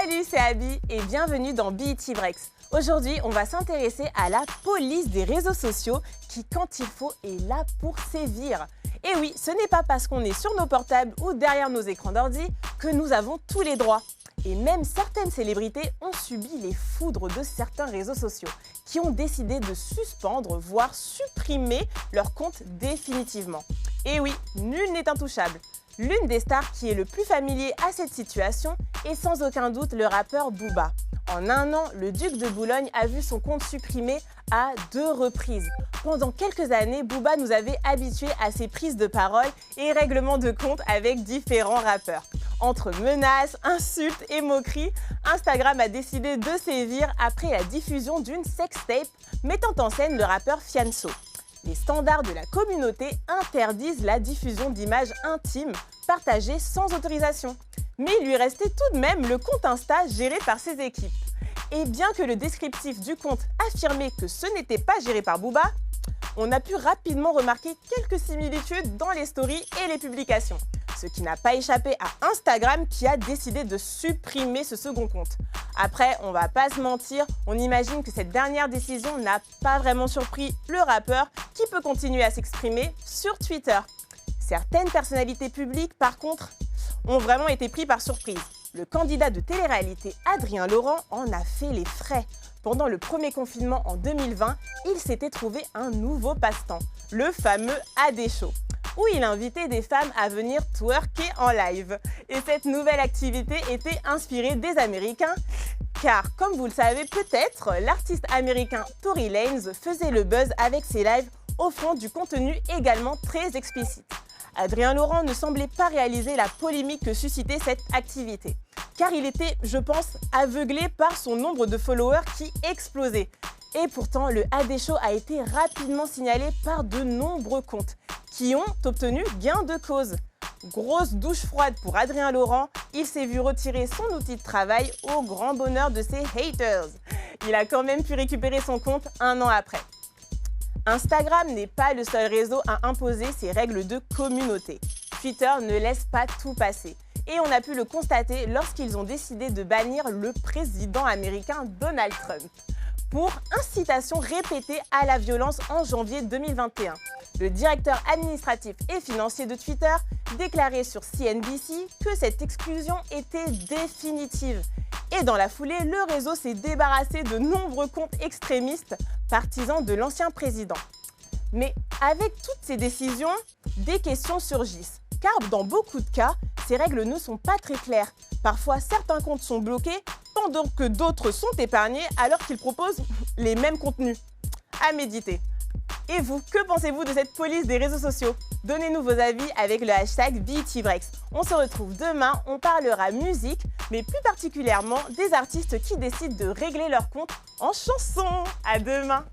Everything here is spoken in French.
Salut, c'est Abby et bienvenue dans BET Breaks. Aujourd'hui, on va s'intéresser à la police des réseaux sociaux qui, quand il faut, est là pour sévir. Et oui, ce n'est pas parce qu'on est sur nos portables ou derrière nos écrans d'ordi que nous avons tous les droits. Et même certaines célébrités ont subi les foudres de certains réseaux sociaux qui ont décidé de suspendre, voire supprimer leur compte définitivement. Et oui, nul n'est intouchable. L'une des stars qui est le plus familier à cette situation est sans aucun doute le rappeur Booba. En un an, le duc de Boulogne a vu son compte supprimé à 2 reprises. Pendant quelques années, Booba nous avait habitués à ses prises de parole et règlements de compte avec différents rappeurs. Entre menaces, insultes et moqueries, Instagram a décidé de sévir après la diffusion d'une sextape mettant en scène le rappeur Fianso. Les standards de la communauté interdisent la diffusion d'images intimes partagées sans autorisation. Mais il lui restait tout de même le compte Insta géré par ses équipes. Et bien que le descriptif du compte affirmait que ce n'était pas géré par Booba, on a pu rapidement remarquer quelques similitudes dans les stories et les publications. Ce qui n'a pas échappé à Instagram qui a décidé de supprimer ce second compte. Après, on va pas se mentir, on imagine que cette dernière décision n'a pas vraiment surpris le rappeur qui peut continuer à s'exprimer sur Twitter. Certaines personnalités publiques, par contre, ont vraiment été pris par surprise. Le candidat de télé-réalité Adrien Laurent en a fait les frais. Pendant le premier confinement en 2020, il s'était trouvé un nouveau passe-temps, le fameux AD Show, où il invitait des femmes à venir twerker en live. Et cette nouvelle activité était inspirée des Américains, car comme vous le savez peut-être, l'artiste américain Tory Lanez faisait le buzz avec ses lives offrant du contenu également très explicite. Adrien Laurent ne semblait pas réaliser la polémique que suscitait cette activité, car il était, je pense, aveuglé par son nombre de followers qui explosait. Et pourtant, le AD Show a été rapidement signalé par de nombreux comptes qui ont obtenu gain de cause. Grosse douche froide pour Adrien Laurent, il s'est vu retirer son outil de travail au grand bonheur de ses haters. Il a quand même pu récupérer son compte un an après. Instagram n'est pas le seul réseau à imposer ses règles de communauté. Twitter ne laisse pas tout passer. Et on a pu le constater lorsqu'ils ont décidé de bannir le président américain Donald Trump pour incitation répétée à la violence en janvier 2021. Le directeur administratif et financier de Twitter déclarait sur CNBC que cette exclusion était définitive. Et dans la foulée, le réseau s'est débarrassé de nombreux comptes extrémistes partisans de l'ancien président. Mais avec toutes ces décisions, des questions surgissent. Car dans beaucoup de cas, ces règles ne sont pas très claires. Parfois, certains comptes sont bloqués, pendant que d'autres sont épargnés alors qu'ils proposent les mêmes contenus. À méditer. Et vous, que pensez-vous de cette police des réseaux sociaux? Donnez-nous vos avis avec le hashtag BETBreaks. On se retrouve demain, on parlera musique, mais plus particulièrement des artistes qui décident de régler leur compte en chanson. À demain!